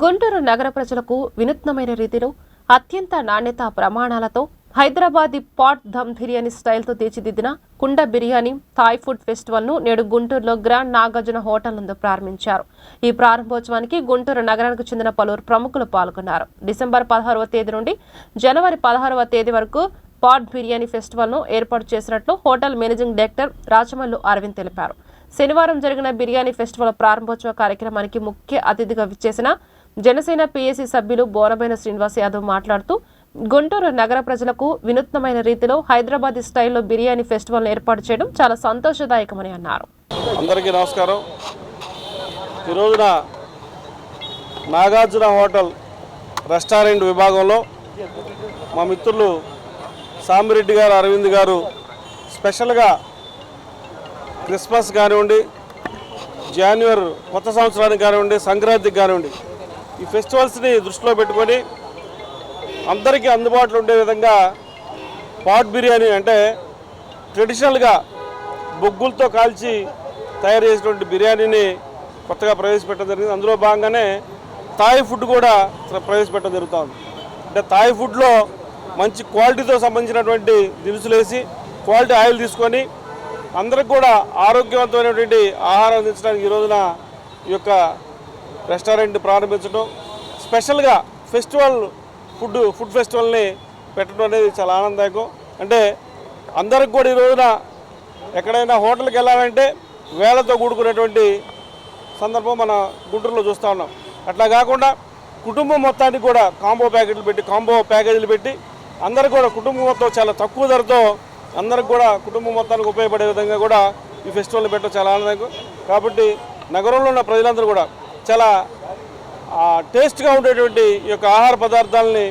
గుంటూరు నగర ప్రజలకు వినూత్నమైన రీతిలో అత్యంత నాణ్యత ప్రమాణాలతో హైదరాబాదీ పాట్ దమ్ బిర్యానీ స్టైల్తో తీర్చిదిద్దిన కుండ బిర్యానీ థాయ్ ఫుడ్ ఫెస్టివల్ ను నేడు గుంటూరులో గ్రాండ్ నాగార్జున హోటల్ నందు ప్రారంభించారు. ఈ ప్రారంభోత్సవానికి గుంటూరు నగరానికి చెందిన పలువురు ప్రముఖులు పాల్గొన్నారు. డిసెంబర్ 16వ తేదీ నుండి జనవరి 16వ తేదీ వరకు పాట్ బిర్యానీ ఫెస్టివల్ ను ఏర్పాటు చేసినట్లు hotel managing director Rachamallu Aravind తెలిపారు. శనివారం జరిగిన బిర్యానీ ఫెస్టివల్ ప్రారంభోత్సవ కార్యక్రమానికి ముఖ్య అతిథిగా విచ్చేసిన జనసేన పీఏసీ సభ్యులు బోనబోయిన శ్రీనివాస్ యాదవ్ మాట్లాడుతూ గుంటూరు నగర ప్రజలకు వినూత్నమైన రీతిలో హైదరాబాదీ స్టైల్లో బిర్యానీ ఫెస్టివల్ ఏర్పాటు చేయడం చాలా సంతోషదాయకమని అన్నారు. అందరికీ నమస్కారం. ఈ రోజున నాగార్జున హోటల్ రెస్టారెంట్ విభాగంలో మా మిత్రులు సామిరెడ్డి గారు, అరవింద్ గారు స్పెషల్గా క్రిస్మస్ కానివ్వండి, జనవరి కొత్త సంవత్సరానికి కానివ్వండి, సంక్రాంతికి కానివ్వండి, ఈ ఫెస్టివల్స్ని దృష్టిలో పెట్టుకొని అందరికీ అందుబాటులో ఉండే విధంగా పాట్ బిర్యానీ అంటే ట్రెడిషనల్గా బొగ్గులతో కాల్చి తయారు చేసినటువంటి బిర్యానీని కొత్తగా ప్రవేశపెట్టడం జరిగింది. అందులో భాగంగానే థాయ్ ఫుడ్ కూడా ప్రవేశపెట్టడం జరుగుతుంది. అంటే థాయ్ ఫుడ్లో మంచి క్వాలిటీతో సంబంధించినటువంటి దినుసులు వేసి క్వాలిటీ ఆయిల్ తీసుకొని అందరికి కూడా ఆరోగ్యవంతమైనటువంటి ఆహారం అందించడానికి ఈ రోజున ఈ యొక్క రెస్టారెంట్ ప్రారంభించడం, స్పెషల్గా ఫుడ్ ఫెస్టివల్ని పెట్టడం అనేది చాలా ఆనందదాయకం. అంటే అందరికి కూడా ఈ రోజున ఎక్కడైనా హోటల్కి వెళ్ళాలంటే వేలతో కూడుకునేటువంటి సందర్భం మన గుంటూరులో చూస్తూ ఉన్నాం. అట్లా కాకుండా కుటుంబం మొత్తానికి కూడా కాంబో ప్యాకేజీలు పెట్టి అందరికి కూడా కుటుంబం మొత్తం చాలా తక్కువ ధరతో అందరికి కూడా కుటుంబం మొత్తానికి ఉపయోగపడే విధంగా కూడా ఈ ఫెస్టివల్ని పెట్టడం చాలా ఆనందం. కాబట్టి నగరంలో ఉన్న ప్రజలందరూ కూడా చాలా టేస్ట్గా ఉండేటువంటి ఈ యొక్క ఆహార పదార్థాలని,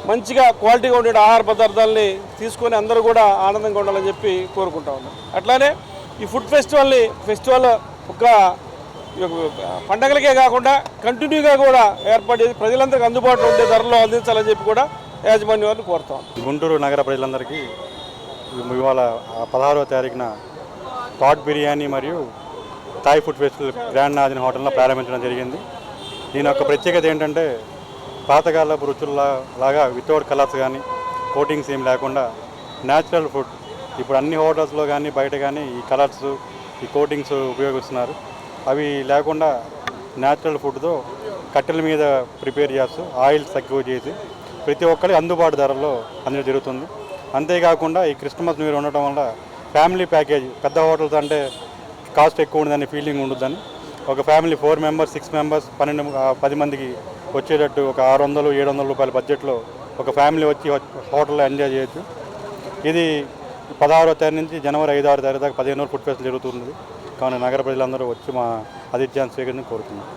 మంచిగా క్వాలిటీగా ఉండే ఆహార పదార్థాలని తీసుకొని అందరూ కూడా ఆనందంగా ఉండాలని చెప్పి కోరుకుంటా ఉన్నాం. అట్లానే ఈ ఫెస్టివల్ ఒక పండగలకే కాకుండా కంటిన్యూగా కూడా ఏర్పాటు చేసి ప్రజలందరికీ అందుబాటులో ఉండే ధరలో అందించాలని చెప్పి కూడా యాజమాన్యం వారిని కోరుతాం. గుంటూరు నగర ప్రజలందరికీ ఇవాళ 16వ తారీఖున పాట్ బిర్యానీ మరియు Thai food festival grand Nagarjuna హోటల్లో ప్రారంభించడం జరిగింది. దీని యొక్క ప్రత్యేకత ఏంటంటే పాతకాలపు రుచుల్లాగా వితౌట్ కలర్స్ కానీ కోటింగ్స్ ఏం లేకుండా న్యాచురల్ ఫుడ్. ఇప్పుడు అన్ని హోటల్స్లో కానీ బయట కానీ ఈ కలర్స్, ఈ కోటింగ్స్ ఉపయోగిస్తున్నారు. అవి లేకుండా న్యాచురల్ ఫుడ్తో కట్టెల మీద ప్రిపేర్ చేస్తూ ఆయిల్ తక్కువ చేసి ప్రతి ఒక్కరికి అందుబాటు ధరల్లో అందడం జరుగుతుంది. అంతేకాకుండా ఈ క్రిస్మస్ న్యూ ఇయర్ ఉండటం వల్ల ఫ్యామిలీ ప్యాకేజ్, పెద్ద హోటల్స్ అంటే కాస్ట్ ఎక్కువ ఉండదని ఫీలింగ్ ఉండదని ఒక ఫ్యామిలీ 4 మెంబర్స్ 6 మెంబర్స్ 10 మందికి వచ్చేటట్టు ఒక 600-700 రూపాయల బడ్జెట్లో ఒక ఫ్యామిలీ వచ్చి హోటల్లో ఎంజాయ్ చేయొచ్చు. ఇది 16వ తారీఖు నుంచి జనవరి 5-6 తారీఖు దాకా 15 రోజులు ఫుడ్ ఫెస్టివల్ జరుగుతుంది. కావున నగర ప్రజలందరూ వచ్చి మా ఆతిథ్యాన్ని స్వీకరించాలని కోరుతున్నాం.